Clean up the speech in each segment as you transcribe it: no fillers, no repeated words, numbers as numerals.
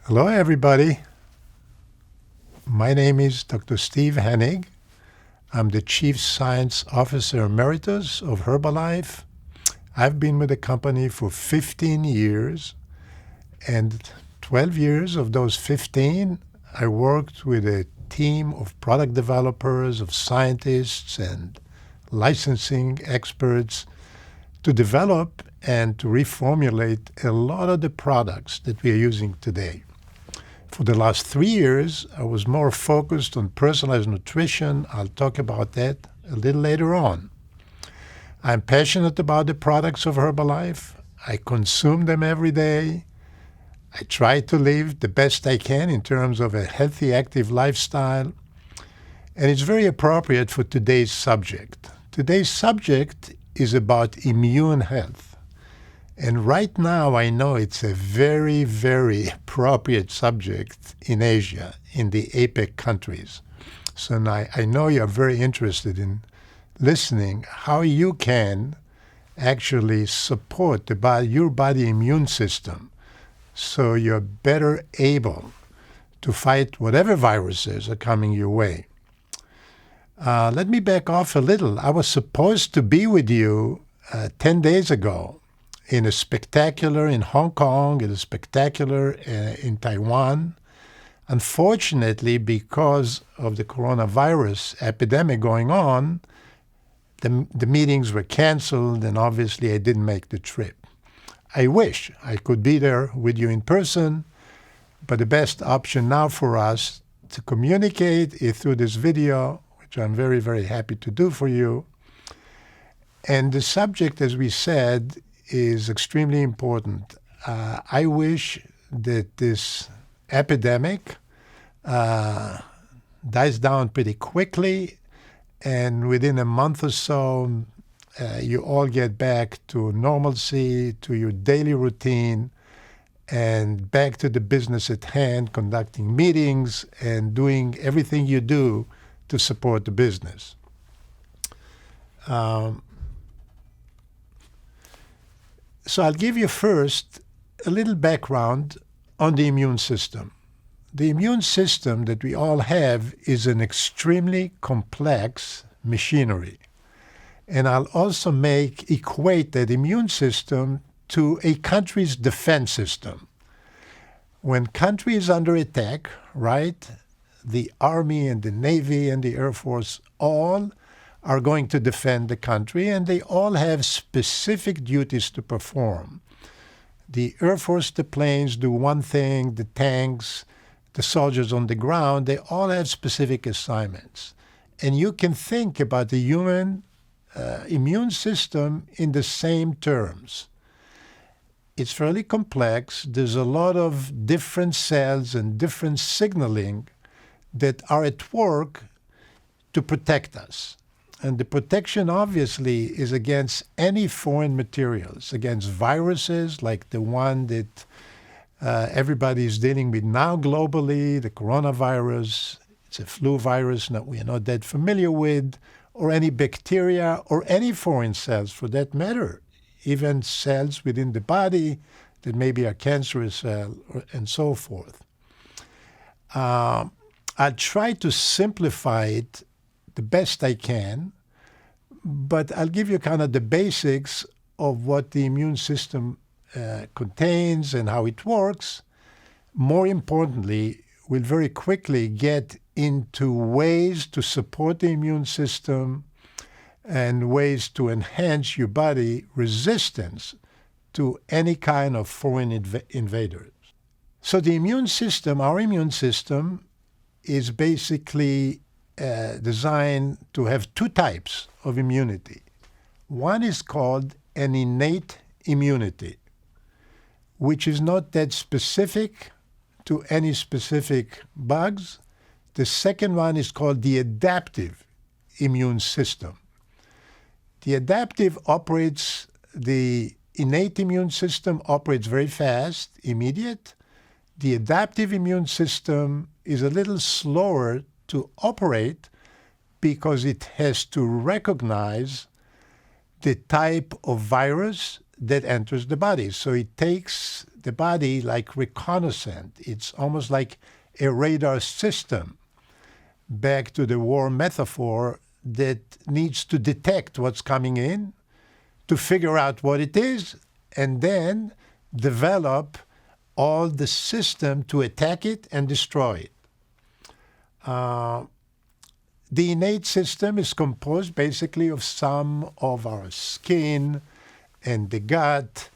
Hello, everybody. My name is Dr. Steve Henig. I'm the Chief Science Officer Emeritus of Herbalife. I've been with the company for 15 years, and 12 years of those 15, I worked with a team of product developers, of scientists, and licensing experts to develop and to reformulate a lot of the products that we are using today. For the last 3 years, I was more focused on personalized nutrition. I'll talk about that a little later on. I'm passionate about the products of Herbalife. I consume them every day. I try to live the best I can in terms of a healthy, active lifestyle. And it's very appropriate for today's subject. Today's subject is about immune health. And right now, I know it's a very, very appropriate subject in Asia, in the APEC countries. So now I know you're very interested in listening how you can actually support your body immune system so you're better able to fight whatever viruses are coming your way. Let me back off a little. I was supposed to be with you 10 days ago in a spectacular in Hong Kong, in a spectacular in Taiwan. Unfortunately, because of the coronavirus epidemic going on, the meetings were canceled, and obviously I didn't make the trip. I wish I could be there with you in person, but the best option now for us to communicate is through this video, which I'm very, very happy to do for you. And the subject, as we said, is extremely important. I wish that this epidemic dies down pretty quickly, and within a month or so, you all get back to normalcy, to your daily routine, and back to the business at hand, conducting meetings and doing everything you do to support the business. So I'll give you first a little background on the immune system. The immune system that we all have is an extremely complex machinery. And I'll also equate that immune system to a country's defense system. When country is under attack, right, the Army and the Navy and the Air Force all are going to defend the country, and they all have specific duties to perform. The Air Force, the planes do one thing, the tanks, the soldiers on the ground, they all have specific assignments. And you can think about the human immune system in the same terms. It's fairly complex. There's a lot of different cells and different signaling that are at work to protect us. And the protection, obviously, is against any foreign materials, against viruses like the one that everybody is dealing with now globally, the coronavirus. It's a flu virus that we are not that familiar with, or any bacteria, or any foreign cells for that matter, even cells within the body that maybe are cancerous cells, and so forth. I'll try to simplify it the best I can, but I'll give you kind of the basics of what the immune system contains and how it works. More importantly, we'll very quickly get into ways to support the immune system and ways to enhance your body resistance to any kind of foreign invaders. So the immune system, our immune system, is basically designed to have two types of immunity. One is called an innate immunity, which is not that specific to any specific bugs. The second one is called the adaptive immune system. The adaptive the innate immune system operates very fast, immediate. The adaptive immune system is a little slower to operate because it has to recognize the type of virus that enters the body. So it takes the body like reconnaissance. It's almost like a radar system, back to the war metaphor, that needs to detect what's coming in, to figure out what it is, and then develop all the system to attack it and destroy it. The innate system is composed basically of some of our skin and the gut,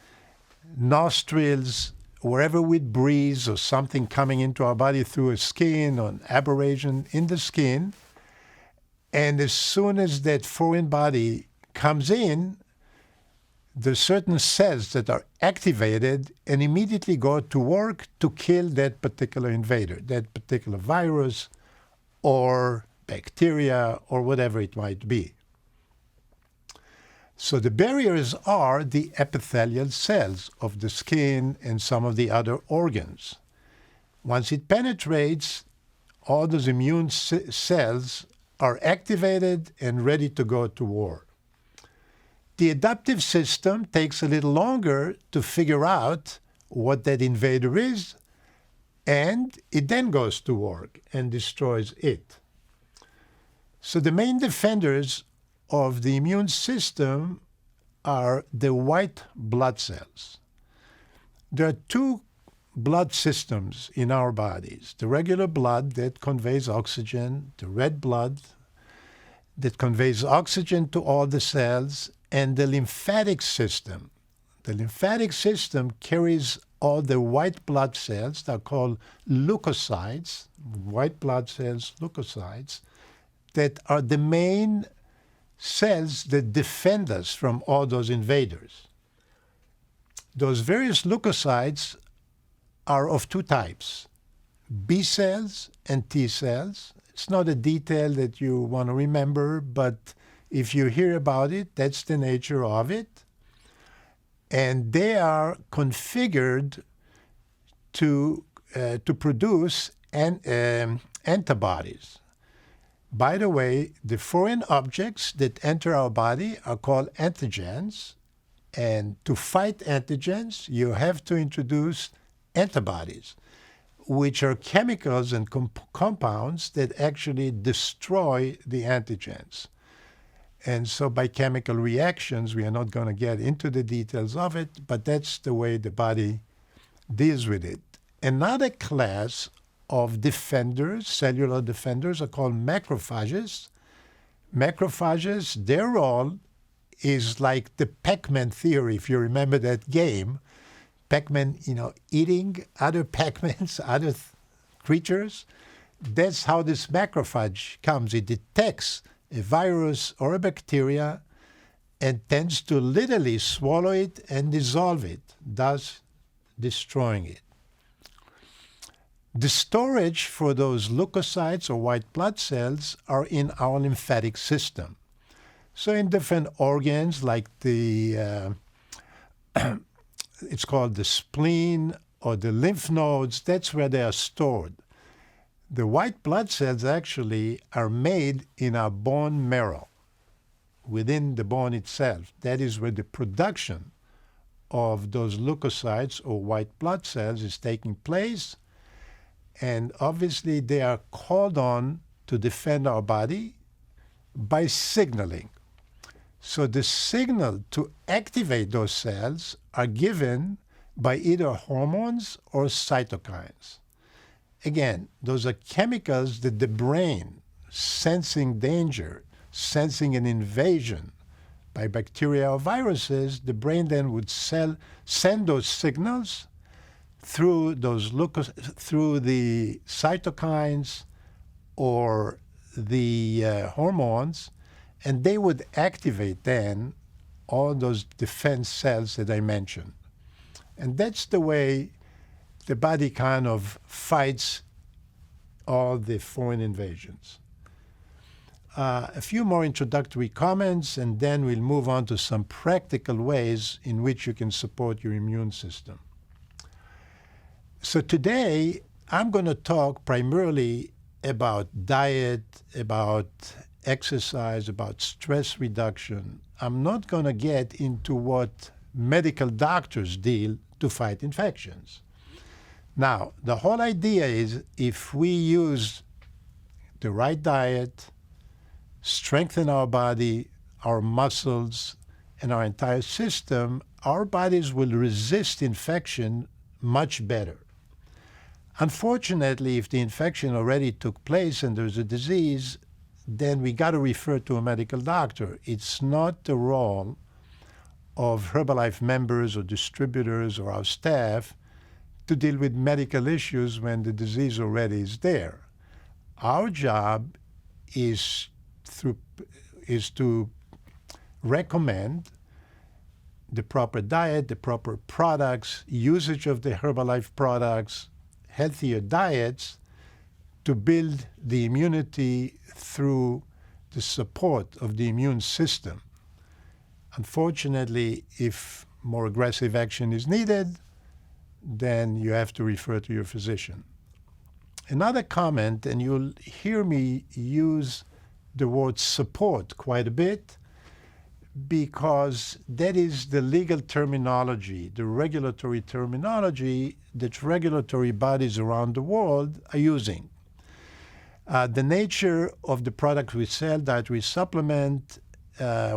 nostrils, wherever we breathe or something coming into our body through a skin or an aberration in the skin. And as soon as that foreign body comes in, there's certain cells that are activated and immediately go to work to kill that particular invader, that particular virus or bacteria or whatever it might be. So the barriers are the epithelial cells of the skin and some of the other organs. Once it penetrates, all those immune cells are activated and ready to go to war. The adaptive system takes a little longer to figure out what that invader is, and it then goes to work and destroys it. So the main defenders of the immune system are the white blood cells. There are two blood systems in our bodies: the regular blood that conveys oxygen, the red blood that conveys oxygen to all the cells, and the lymphatic system. The lymphatic system carries all the white blood cells that are called leukocytes, white blood cells, leukocytes, that are the main cells that defend us from all those invaders. Those various leukocytes are of two types: B cells and T cells. It's not a detail that you want to remember, but if you hear about it, that's the nature of it. And they are configured to produce antibodies. By the way, the foreign objects that enter our body are called antigens. And to fight antigens, you have to introduce antibodies, which are chemicals and compounds that actually destroy the antigens. And so by chemical reactions, we are not going to get into the details of it, but that's the way the body deals with it. Another class of defenders, cellular defenders, are called macrophages. Macrophages, their role is like the Pac-Man theory, if you remember that game. Pac-Man, eating other Pac-Mans, other creatures. That's how this macrophage comes. It detects a virus or a bacteria and tends to literally swallow it and dissolve it, thus destroying it. The storage for those leukocytes or white blood cells are in our lymphatic system. So in different organs like the it's called the spleen or the lymph nodes, that's where they are stored. The white blood cells actually are made in our bone marrow, within the bone itself. That is where the production of those leukocytes or white blood cells is taking place. And obviously they are called on to defend our body by signaling. So the signal to activate those cells are given by either hormones or cytokines. Again, those are chemicals that the brain, sensing danger, sensing an invasion by bacteria or viruses, the brain then would send those signals through through the cytokines or the hormones, and they would activate then all those defense cells that I mentioned. And that's the way the body kind of fights all the foreign invasions. A few more introductory comments, and then we'll move on to some practical ways in which you can support your immune system. So today, I'm going to talk primarily about diet, about exercise, about stress reduction. I'm not going to get into what medical doctors deal to fight infections. Now, the whole idea is if we use the right diet, strengthen our body, our muscles, and our entire system, our bodies will resist infection much better. Unfortunately, if the infection already took place and there's a disease, then we got to refer to a medical doctor. It's not the role of Herbalife members or distributors or our staff to deal with medical issues when the disease already is there. Our job is to recommend the proper diet, the proper products, usage of the Herbalife products, healthier diets to build the immunity through the support of the immune system. Unfortunately, if more aggressive action is needed, then you have to refer to your physician. Another comment, and you'll hear me use the word support quite a bit, because that is the legal terminology, the regulatory terminology that regulatory bodies around the world are using. The nature of the products we sell, dietary supplement,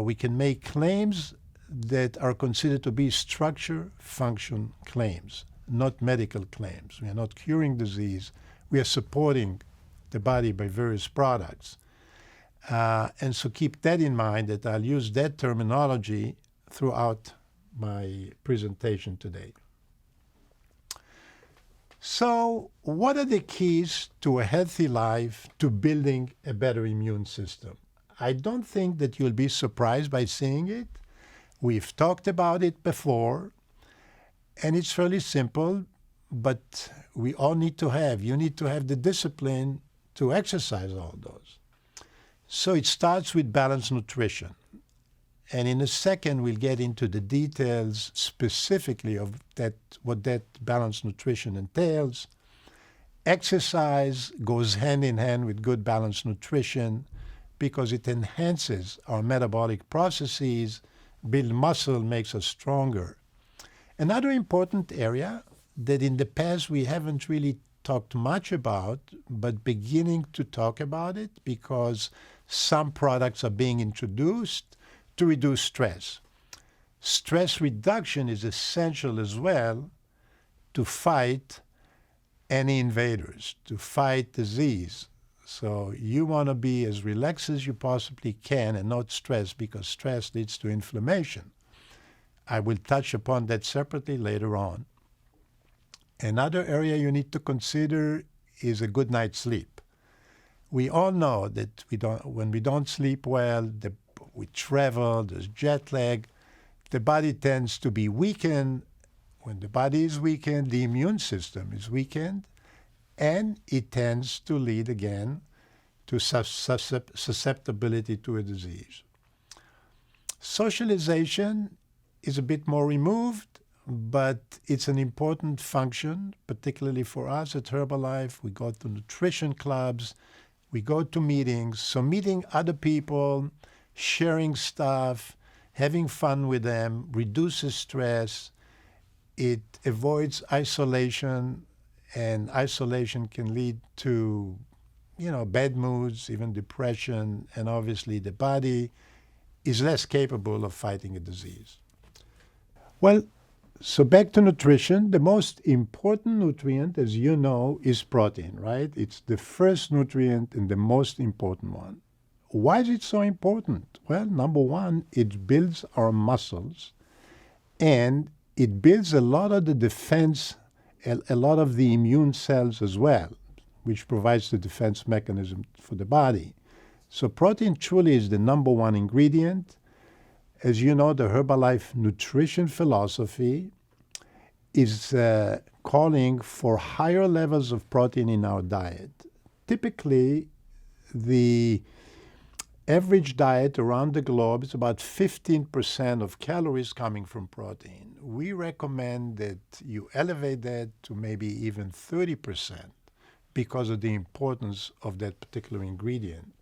we can make claims that are considered to be structure function claims, not medical claims. We are not curing disease. We are supporting the body by various products. And so keep that in mind, that I'll use that terminology throughout my presentation today. So what are the keys to a healthy life, to building a better immune system? I don't think that you'll be surprised by seeing it. We've talked about it before, and it's fairly simple, but we all need to have. You need to have the discipline to exercise all those. So it starts with balanced nutrition. And in a second, we'll get into the details specifically of that, what that balanced nutrition entails. Exercise goes hand in hand with good balanced nutrition because it enhances our metabolic processes, build muscle, makes us stronger. Another important area that in the past we haven't really talked much about, but beginning to talk about it because some products are being introduced to reduce stress. Stress reduction is essential as well to fight any invaders, to fight disease. So you want to be as relaxed as you possibly can and not stressed, because stress leads to inflammation. I will touch upon that separately later on. Another area you need to consider is a good night's sleep. We all know that when we don't sleep well, we travel, there's jet lag, the body tends to be weakened. When the body is weakened, the immune system is weakened, and it tends to lead again to susceptibility to a disease. Socialization is a bit more removed, but it's an important function, particularly for us at Herbalife. We go to nutrition clubs, we go to meetings. So meeting other people, sharing stuff, having fun with them reduces stress. It avoids isolation, and isolation can lead to, bad moods, even depression, and obviously the body is less capable of fighting a disease. Well, so back to nutrition. The most important nutrient, as you know, is protein, right? It's the first nutrient and the most important one. Why is it so important? Well, number one, it builds our muscles, and it builds a lot of the defense, a lot of the immune cells as well, which provides the defense mechanism for the body. So protein truly is the number one ingredient. As you know, the Herbalife nutrition philosophy is calling for higher levels of protein in our diet. Typically, the average diet around the globe is about 15% of calories coming from protein. We recommend that you elevate that to maybe even 30% because of the importance of that particular ingredient.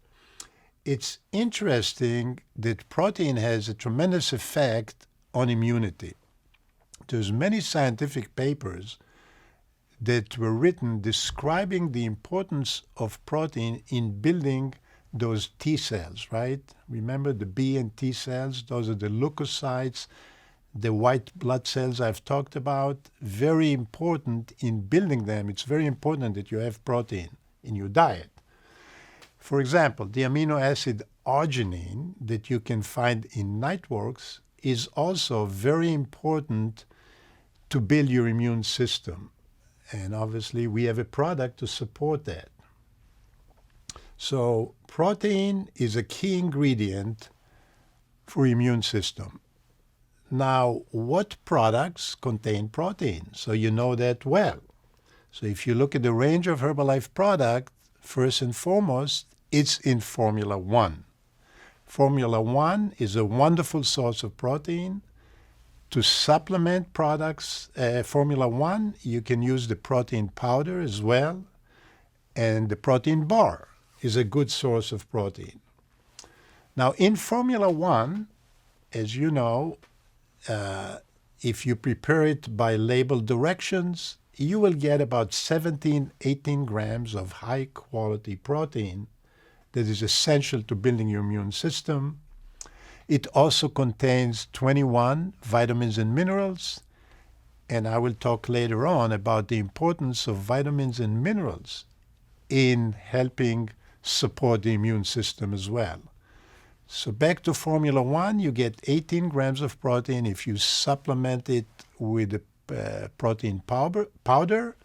It's interesting that protein has a tremendous effect on immunity. There's many scientific papers that were written describing the importance of protein in building those T cells, right? Remember the B and T cells? Those are the leukocytes, the white blood cells I've talked about. Very important in building them. It's very important that you have protein in your diet. For example, the amino acid arginine that you can find in nightworks is also very important to build your immune system. And obviously, we have a product to support that. So protein is a key ingredient for immune system. Now, what products contain protein? So you know that well. So if you look at the range of Herbalife product, first and foremost, it's in Formula 1. Formula 1 is a wonderful source of protein. To supplement products, Formula 1, you can use the protein powder as well. And the protein bar is a good source of protein. Now, in Formula 1, as you know, if you prepare it by label directions, you will get about 17, 18 grams of high-quality protein that is essential to building your immune system. It also contains 21 vitamins and minerals, and I will talk later on about the importance of vitamins and minerals in helping support the immune system as well. So back to Formula 1, you get 18 grams of protein if you supplement it with the protein powder.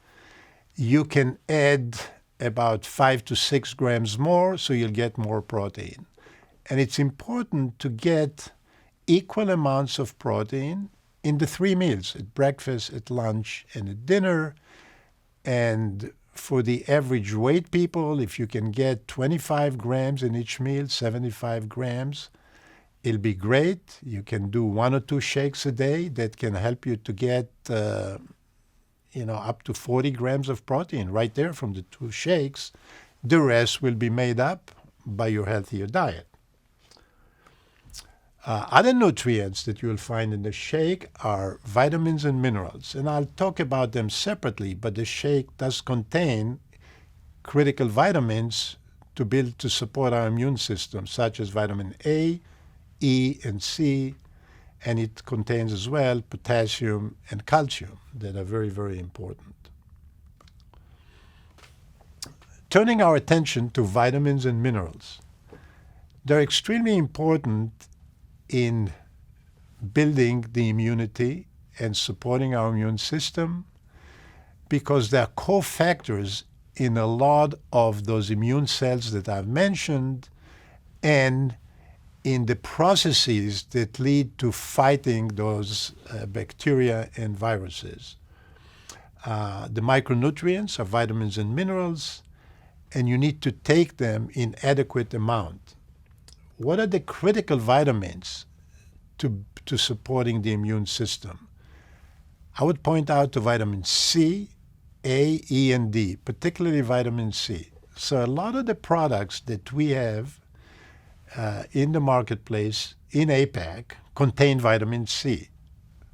You can add about 5 to 6 grams more, so you'll get more protein. And it's important to get equal amounts of protein in the 3 meals, at breakfast, at lunch, and at dinner. And for the average weight people, if you can get 25 grams in each meal, 75 grams, it'll be great. You can do 1 or 2 shakes a day that can help you to get up to 40 grams of protein right there from the 2 shakes. The rest will be made up by your healthier diet. Other nutrients that you will find in the shake are vitamins and minerals, and I'll talk about them separately, but the shake does contain critical vitamins to support our immune system, such as vitamin A, E, and C, and it contains as well potassium and calcium that are very, very important. Turning our attention to vitamins and minerals, they're extremely important in building the immunity and supporting our immune system because they're cofactors in a lot of those immune cells that I've mentioned and in the processes that lead to fighting those bacteria and viruses. The micronutrients are vitamins and minerals, and you need to take them in adequate amount. What are the critical vitamins to supporting the immune system? I would point out to vitamin C, A, E, and D, particularly vitamin C. So a lot of the products that we have in the marketplace in APAC contain vitamin C.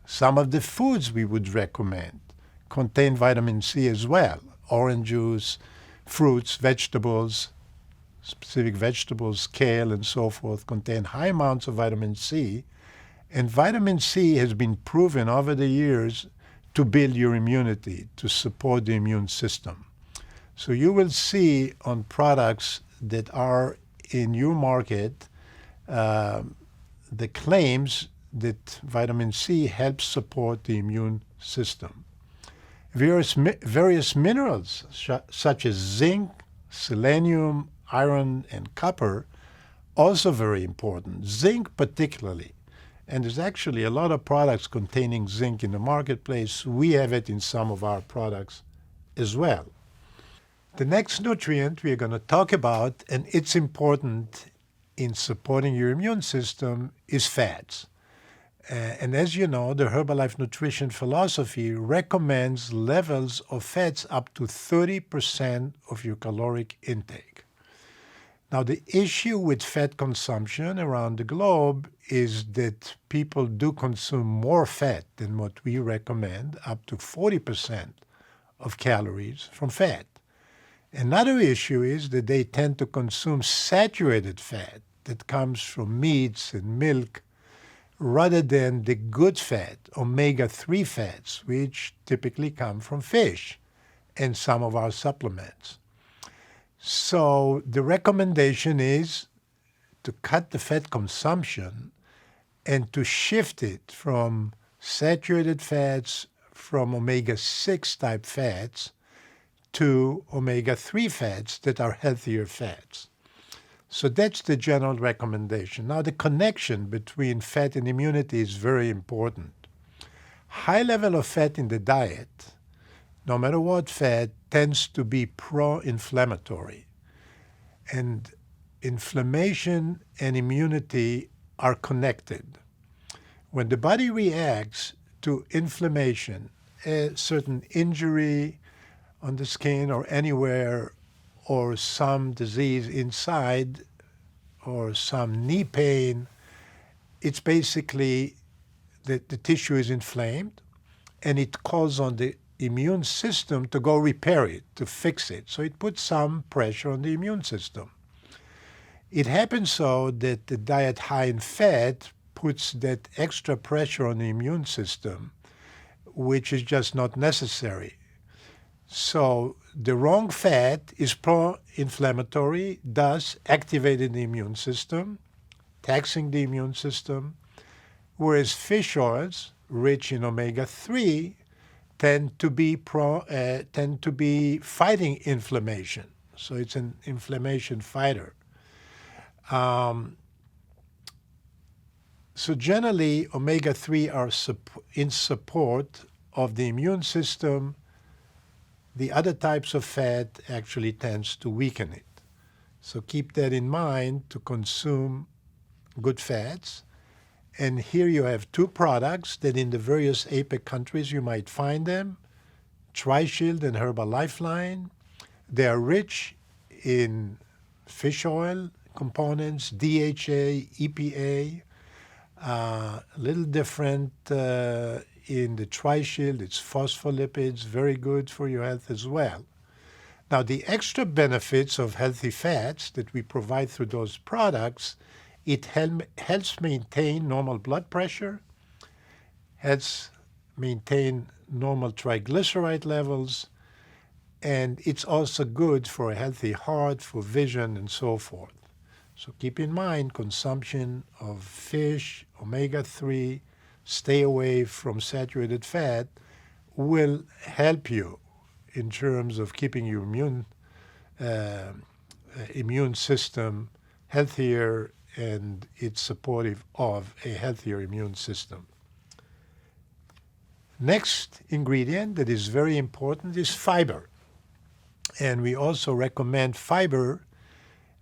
Some of the foods we would recommend contain vitamin C as well. Orange juice, fruits, vegetables, specific vegetables, kale, and so forth, contain high amounts of vitamin C. And vitamin C has been proven over the years to build your immunity, to support the immune system. So you will see on products that are in your market the claims that vitamin C helps support the immune system. Various minerals such as zinc, selenium, iron, and copper, also very important. Zinc particularly. And there's actually a lot of products containing zinc in the marketplace. We have it in some of our products as well. The next nutrient we're going to talk about, and it's important in supporting your immune system, is fats. And as you know, the Herbalife nutrition philosophy recommends levels of fats up to 30% of your caloric intake. Now, the issue with fat consumption around the globe is that people do consume more fat than what we recommend, up to 40% of calories from fat. Another issue is that they tend to consume saturated fat that comes from meats and milk rather than the good fat, omega-3 fats, which typically come from fish and some of our supplements. So the recommendation is to cut the fat consumption and to shift it from saturated fats, from omega-6 type fats, to omega-3 fats that are healthier fats. So that's the general recommendation. Now, the connection between fat and immunity is very important. High level of fat in the diet, no matter what fat, tends to be pro-inflammatory. And inflammation and immunity are connected. When the body reacts to inflammation, a certain injury on the skin or anywhere, or some disease inside, or some knee pain, it's basically that the tissue is inflamed, and it calls on the immune system to go repair it, to fix it. So it puts some pressure on the immune system. It happens so that the diet high in fat puts that extra pressure on the immune system, which is just not necessary. So the wrong fat is pro-inflammatory, thus activating the immune system, taxing the immune system, whereas fish oils, rich in omega-3, tend to be fighting inflammation. So it's an inflammation fighter. So generally, omega-3 are in support of the immune system. The other types of fat actually tends to weaken it. So keep that in mind to consume good fats. And here you have two products that in the various APEC countries you might find them, TriShield and Herbal Lifeline. They are rich in fish oil components, DHA, EPA, a little different in the TriShield. It's phospholipids, very good for your health as well. Now, the extra benefits of healthy fats that we provide through those products, it helps maintain normal blood pressure, helps maintain normal triglyceride levels, and it's also good for a healthy heart, for vision, and so forth. So keep in mind consumption of fish, omega-3, stay away from saturated fat will help you in terms of keeping your immune system healthier, and it's supportive of a healthier immune system. Next ingredient that is very important is fiber. And we also recommend fiber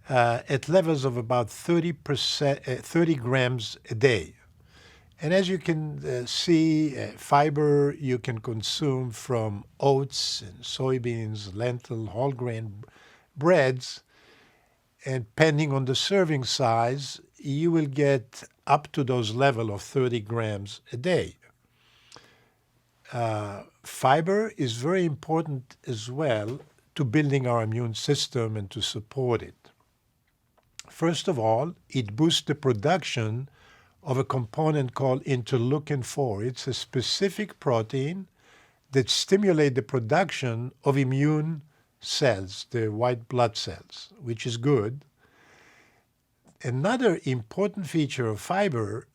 at levels of about 30 grams a day. And as you can see, fiber you can consume from oats and soybeans, lentil, whole grain breads. And depending on the serving size, you will get up to those level of 30 grams a day. Fiber is very important as well to building our immune system and to support it. First of all, it boosts the production of a component called interleukin-4. It's a specific protein that stimulates the production of immune cells, the white blood cells, which is good. Another important feature of fiber,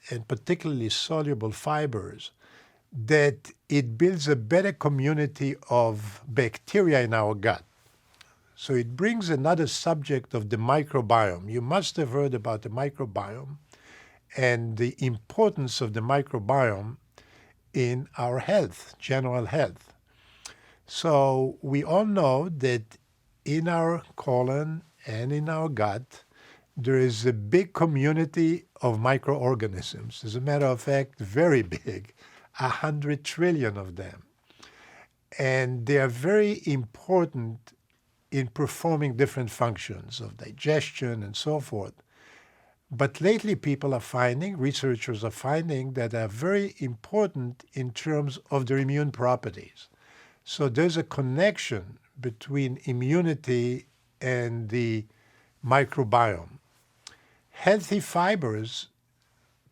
and particularly soluble fibers, that it builds a better community of bacteria in our gut. So it brings another subject of the microbiome. You must have heard about the microbiome and the importance of the microbiome in our health, general health. So we all know that in our colon and in our gut, there is a big community of microorganisms. As a matter of fact, very big, 100 trillion of them. And they are very important in performing different functions of digestion and so forth. But lately people are finding, researchers are finding, that are very important in terms of their immune properties. So there's a connection between immunity and the microbiome. Healthy fibers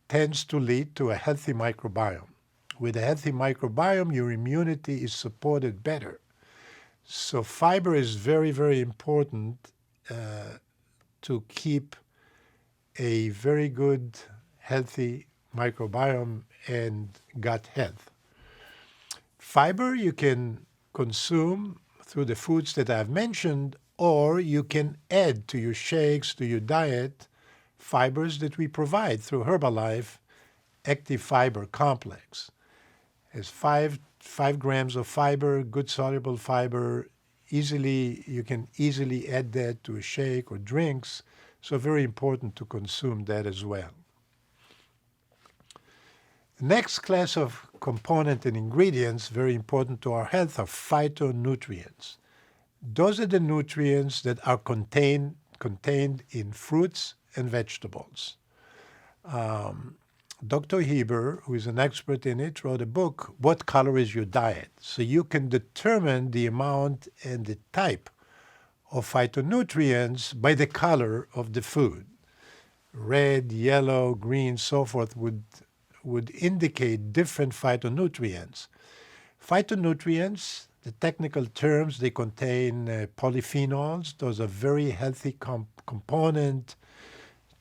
tends to lead to a healthy microbiome. With a healthy microbiome, your immunity is supported better. So fiber is very, very important to keep a very good, healthy microbiome and gut health. Fiber you can consume through the foods that I've mentioned, or you can add to your shakes, to your diet, fibers that we provide through Herbalife Active Fiber Complex. It's 5 grams of fiber, good soluble fiber. You can easily add that to a shake or drinks. So very important to consume that as well. The next class of component and ingredients, very important to our health, are phytonutrients. Those are the nutrients that are contained in fruits and vegetables. Dr. Heber, who is an expert in it, wrote a book, What Color is Your Diet? So you can determine the amount and the type of phytonutrients by the color of the food. Red, yellow, green, so forth would indicate different phytonutrients. Phytonutrients, the technical terms, they contain polyphenols. Those are very healthy component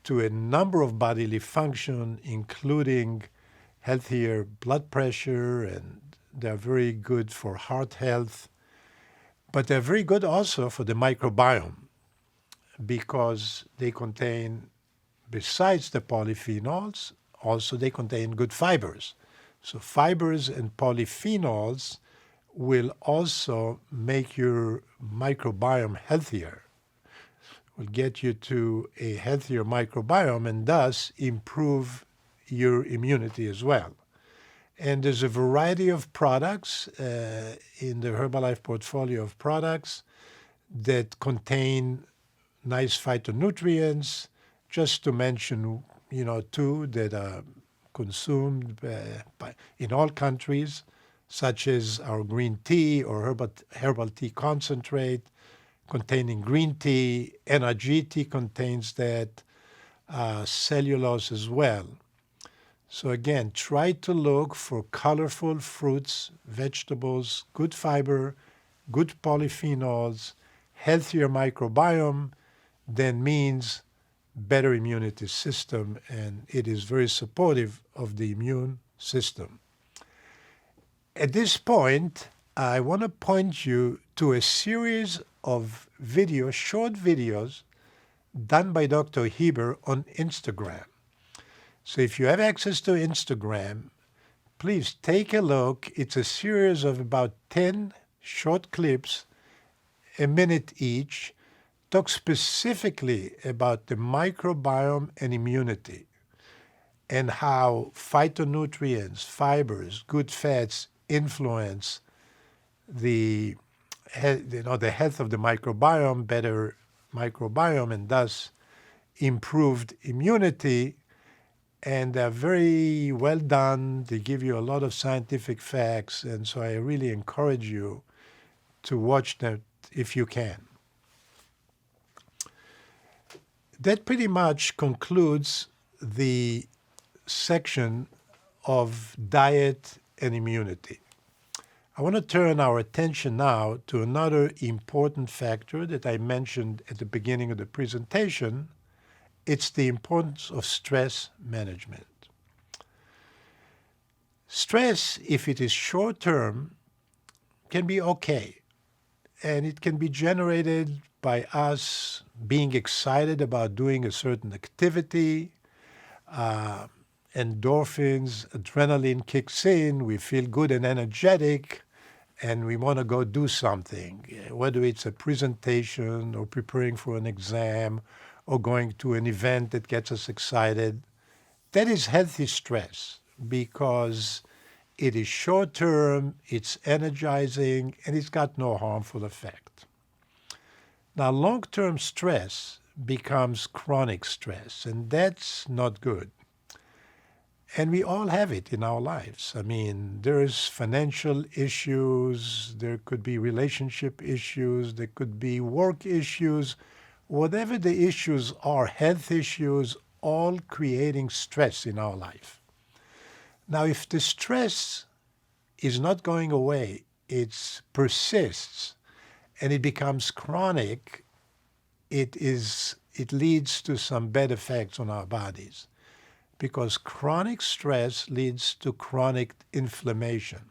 to a number of bodily function, including healthier blood pressure, and they're very good for heart health. But they're very good also for the microbiome because they contain, besides the polyphenols, also they contain good fibers. So fibers and polyphenols will also make your microbiome healthier, will get you to a healthier microbiome and thus improve your immunity as well. And there's a variety of products in the Herbalife portfolio of products that contain nice phytonutrients. Just to mention, two that are consumed in all countries, such as our green tea or herbal tea concentrate containing green tea. NRG tea contains that, cellulose as well. So again, try to look for colorful fruits, vegetables, good fiber, good polyphenols, healthier microbiome, then means better immunity system, and it is very supportive of the immune system. At this point, I want to point you to a series of videos, short videos, done by Dr. Heber on Instagram. So if you have access to Instagram, please take a look. It's a series of about 10 short clips, a minute each, talk specifically about the microbiome and immunity and how phytonutrients, fibers, good fats influence the health of the microbiome, better microbiome, and thus improved immunity. And they're very well done. They give you a lot of scientific facts, and so I really encourage you to watch them if you can. That pretty much concludes the section of diet and immunity. I want to turn our attention now to another important factor that I mentioned at the beginning of the presentation. It's the importance of stress management. Stress, if it is short-term, can be okay. And it can be generated by us being excited about doing a certain activity. Endorphins, adrenaline kicks in, we feel good and energetic, and we want to go do something, whether it's a presentation or preparing for an exam or going to an event that gets us excited. That is healthy stress because it is short-term, it's energizing, and it's got no harmful effect. Now, long-term stress becomes chronic stress, and that's not good. And we all have it in our lives. I mean, there's financial issues, there could be relationship issues, there could be work issues, whatever the issues are, health issues, all creating stress in our life. Now, if the stress is not going away, it persists and it becomes chronic, it leads to some bad effects on our bodies, because chronic stress leads to chronic inflammation.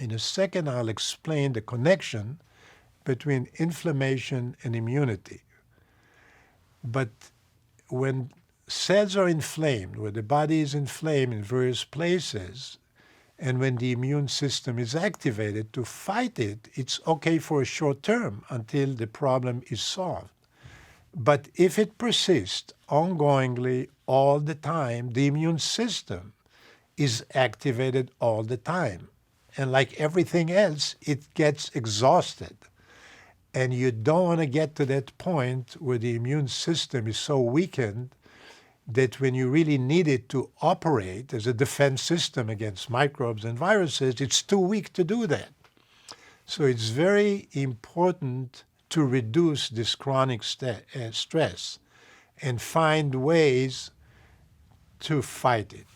In a second, I'll explain the connection between inflammation and immunity. But when cells are inflamed, when the body is inflamed in various places, and when the immune system is activated to fight it, it's okay for a short term until the problem is solved. But if it persists ongoingly all the time, the immune system is activated all the time. And like everything else, it gets exhausted. And you don't want to get to that point where the immune system is so weakened that when you really need it to operate as a defense system against microbes and viruses, it's too weak to do that. So it's very important to reduce this chronic stress and find ways to fight it.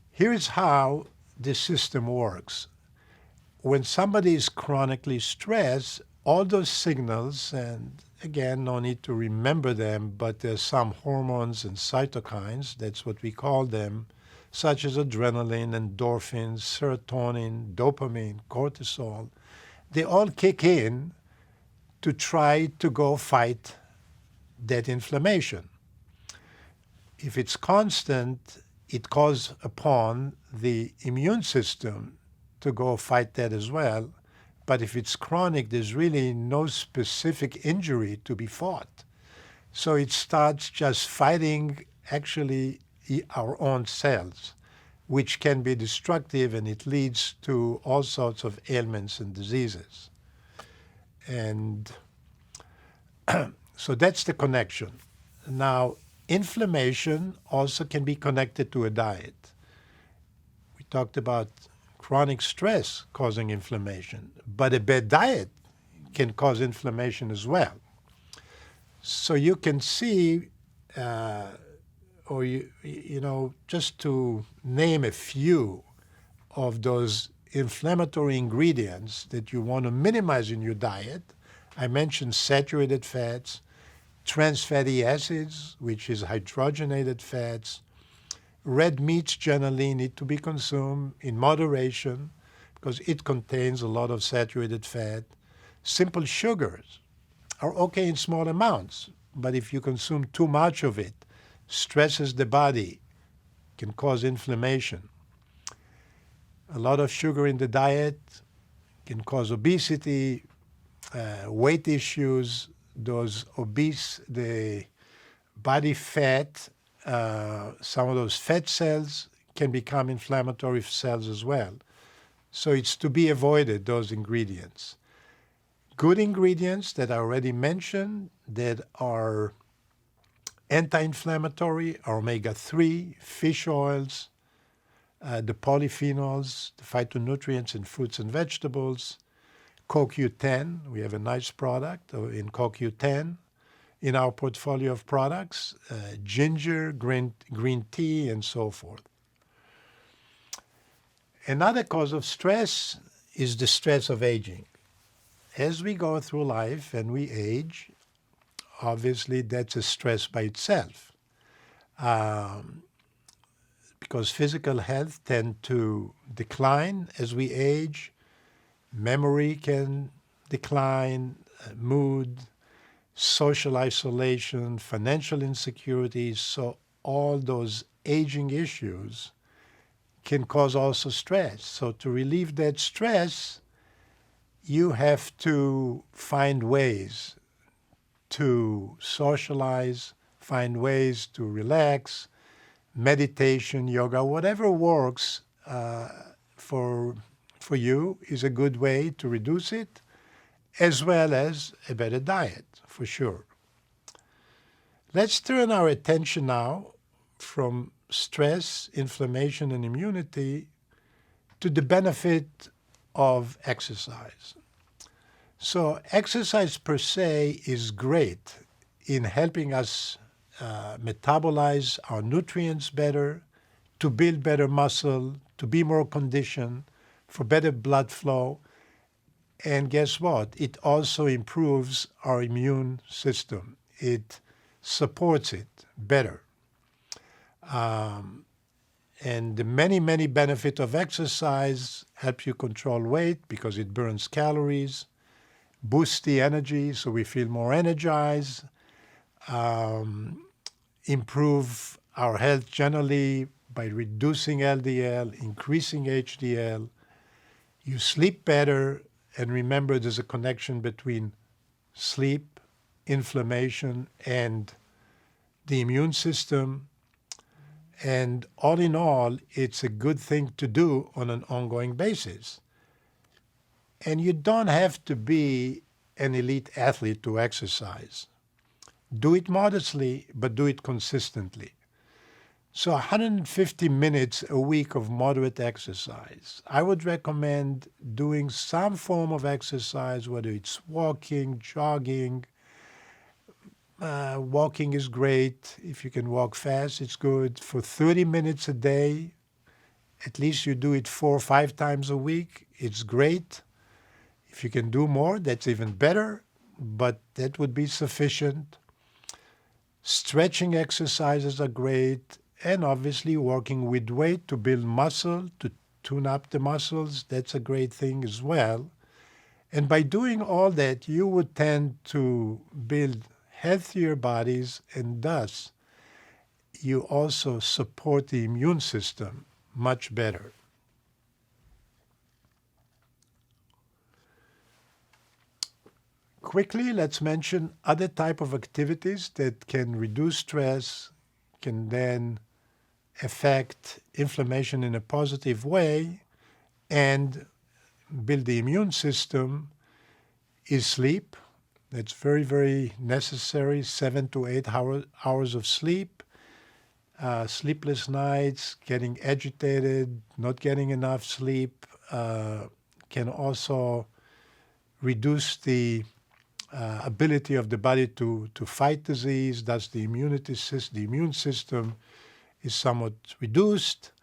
Here's how the system works. When somebody is chronically stressed, all those signals, and again, no need to remember them, but there's some hormones and cytokines, that's what we call them, such as adrenaline, endorphins, serotonin, dopamine, cortisol. They all kick in to try to go fight that inflammation. If it's constant, it calls upon the immune system to go fight that as well. But if it's chronic, there's really no specific injury to be fought. So it starts just fighting actually our own cells, which can be destructive, and it leads to all sorts of ailments and diseases. And so that's the connection. Now, inflammation also can be connected to a diet. We talked about chronic stress causing inflammation, but a bad diet can cause inflammation as well. So you can see, just to name a few of those inflammatory ingredients that you want to minimize in your diet. I mentioned saturated fats, trans fatty acids, which is hydrogenated fats. Red meats generally need to be consumed in moderation because it contains a lot of saturated fat. Simple sugars are okay in small amounts, but if you consume too much of it, stresses the body, can cause inflammation. A lot of sugar in the diet can cause obesity, weight issues. Those obese, the body fat, some of those fat cells can become inflammatory cells as well. So it's to be avoided, those ingredients. Good ingredients that I already mentioned that are anti-inflammatory are omega-3, fish oils, the polyphenols, the phytonutrients in fruits and vegetables, CoQ10. We have a nice product in CoQ10 in our portfolio of products, ginger, green tea, and so forth. Another cause of stress is the stress of aging. As we go through life and we age, obviously that's a stress by itself. Because physical health tends to decline as we age, memory can decline, mood, social isolation, financial insecurities. So all those aging issues can cause also stress. So to relieve that stress, you have to find ways to socialize, find ways to relax, meditation, yoga, whatever works for you is a good way to reduce it. as well as a better diet, for sure. Let's turn our attention now from stress, inflammation, and immunity to the benefit of exercise. So, exercise per se is great in helping us metabolize our nutrients better, to build better muscle, to be more conditioned, for better blood flow. And guess what? It also improves our immune system. It supports it better. And the many, many benefits of exercise help you control weight because it burns calories, boosts the energy so we feel more energized, improve our health generally by reducing LDL, increasing HDL. You sleep better, and remember there's a connection between sleep, inflammation, and the immune system. And all in all, it's a good thing to do on an ongoing basis. And you don't have to be an elite athlete to exercise. Do it modestly, but do it consistently. So 150 minutes a week of moderate exercise. I would recommend doing some form of exercise, whether it's walking, jogging. Walking is great. If you can walk fast, it's good. For 30 minutes a day, at least you do it 4 or 5 times a week, it's great. If you can do more, that's even better, but that would be sufficient. Stretching exercises are great, and obviously working with weight to build muscle, to tune up the muscles, that's a great thing as well. And by doing all that, you would tend to build healthier bodies, and thus you also support the immune system much better. Quickly, let's mention other type of activities that can reduce stress, can then affect inflammation in a positive way, and build the immune system. Is sleep. That's very, very necessary. 7 to 8 hours of sleep. Sleepless nights, getting agitated, not getting enough sleep can also reduce the ability of the body to fight disease. Thus, the immune system is somewhat reduced.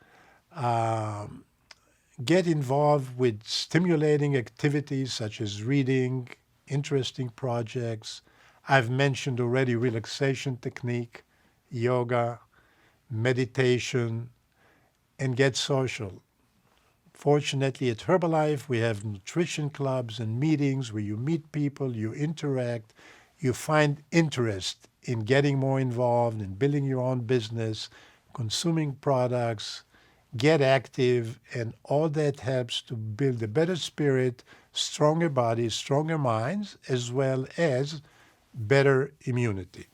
Get involved with stimulating activities such as reading, interesting projects. I've mentioned already relaxation technique, yoga, meditation, and get social. Fortunately, at Herbalife, we have nutrition clubs and meetings where you meet people, you interact, you find interest in getting more involved, in building your own business, consuming products, get active, and all that helps to build a better spirit, stronger bodies, stronger minds, as well as better immunity.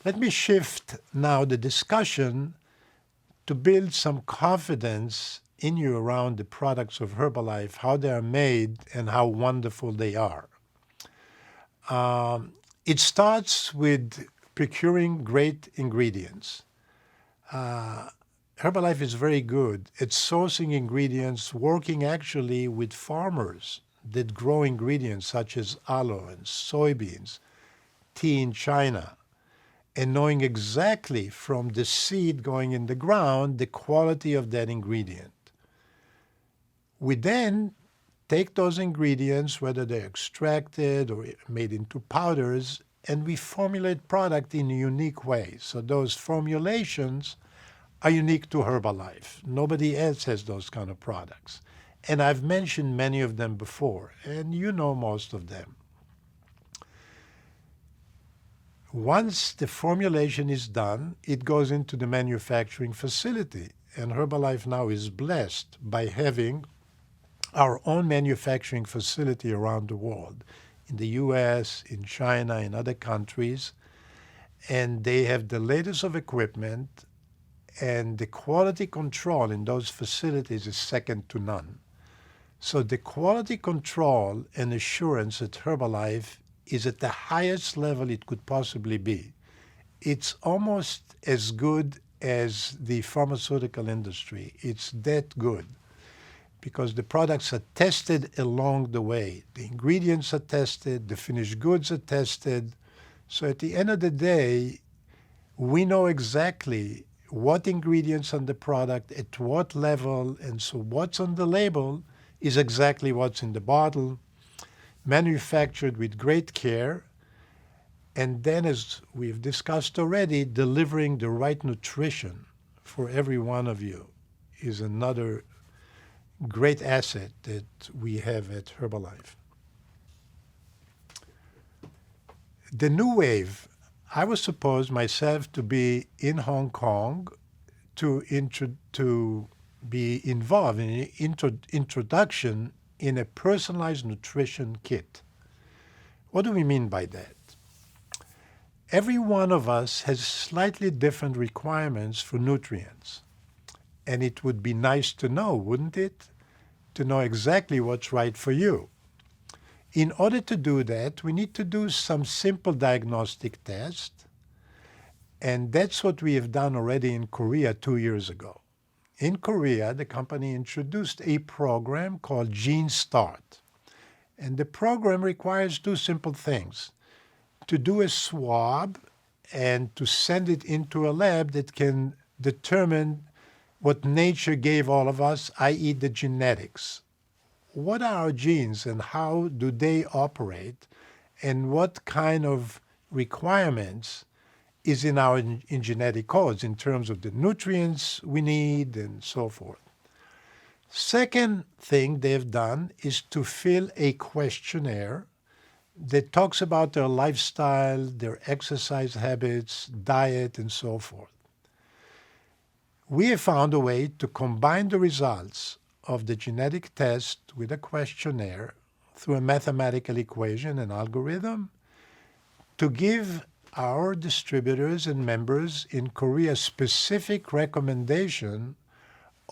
Let me shift now the discussion to build some confidence in you around the products of Herbalife, how they are made, and how wonderful they are. It starts with procuring great ingredients. Herbalife is very good at sourcing ingredients, working actually with farmers that grow ingredients such as aloe and soybeans, tea in China, and knowing exactly from the seed going in the ground the quality of that ingredient. We then take those ingredients, whether they're extracted or made into powders, and we formulate product in a unique way. So those formulations are unique to Herbalife. Nobody else has those kind of products. And I've mentioned many of them before, and you know most of them. Once the formulation is done, it goes into the manufacturing facility. And Herbalife now is blessed by having our own manufacturing facility around the world, in the US, in China, in other countries. And they have the latest of equipment, and the quality control in those facilities is second to none. So the quality control and assurance at Herbalife is at the highest level it could possibly be. It's almost as good as the pharmaceutical industry. It's that good because the products are tested along the way. The ingredients are tested, the finished goods are tested. So at the end of the day, we know exactly what ingredients on the product, at what level, and so what's on the label is exactly what's in the bottle, manufactured with great care, and then, as we've discussed already, delivering the right nutrition for every one of you is another great asset that we have at Herbalife. The new wave, I was supposed myself to be in Hong Kong to be involved in an introduction in a personalized nutrition kit. What do we mean by that? Every one of us has slightly different requirements for nutrients. And it would be nice to know, wouldn't it? To know exactly what's right for you. In order to do that, we need to do some simple diagnostic tests. And that's what we have done already in Korea 2 years ago. In Korea, the company introduced a program called Gene Start. And the program requires two simple things: to do a swab and to send it into a lab that can determine what nature gave all of us, i.e. the genetics. What are our genes and how do they operate, and what kind of requirements is in our in genetic codes in terms of the nutrients we need and so forth. Second thing they've done is to fill a questionnaire that talks about their lifestyle, their exercise habits, diet, and so forth. We have found a way to combine the results of the genetic test with a questionnaire through a mathematical equation and algorithm to give our distributors and members in Korea specific recommendation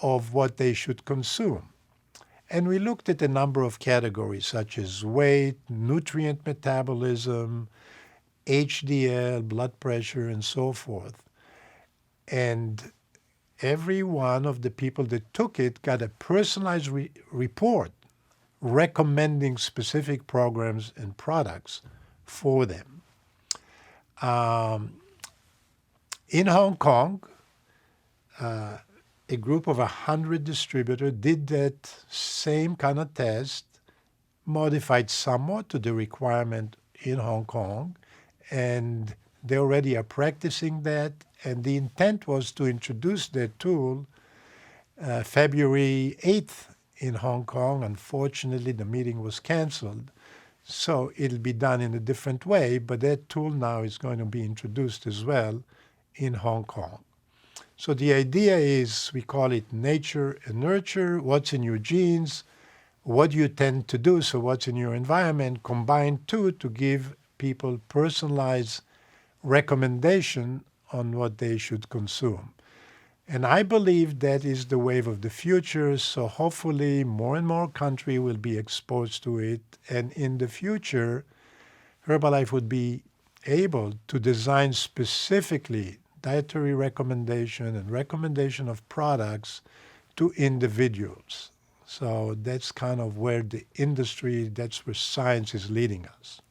of what they should consume. And we looked at a number of categories such as weight, nutrient metabolism, HDL, blood pressure, and so forth. And every one of the people that took it got a personalized report recommending specific programs and products for them. In Hong Kong, a group of 100 distributors did that same kind of test, modified somewhat to the requirement in Hong Kong, and they already are practicing that. And the intent was to introduce that tool February 8th in Hong Kong. Unfortunately, the meeting was canceled. So it'll be done in a different way, but that tool now is going to be introduced as well in Hong Kong. So the idea is, we call it nature and nurture, what's in your genes, what you tend to do, so what's in your environment, combined two to give people personalized recommendation on what they should consume. And I believe that is the wave of the future, so hopefully more and more countries will be exposed to it, and in the future, Herbalife would be able to design specifically dietary recommendation and recommendation of products to individuals. So that's kind of where the industry, that's where science is leading us.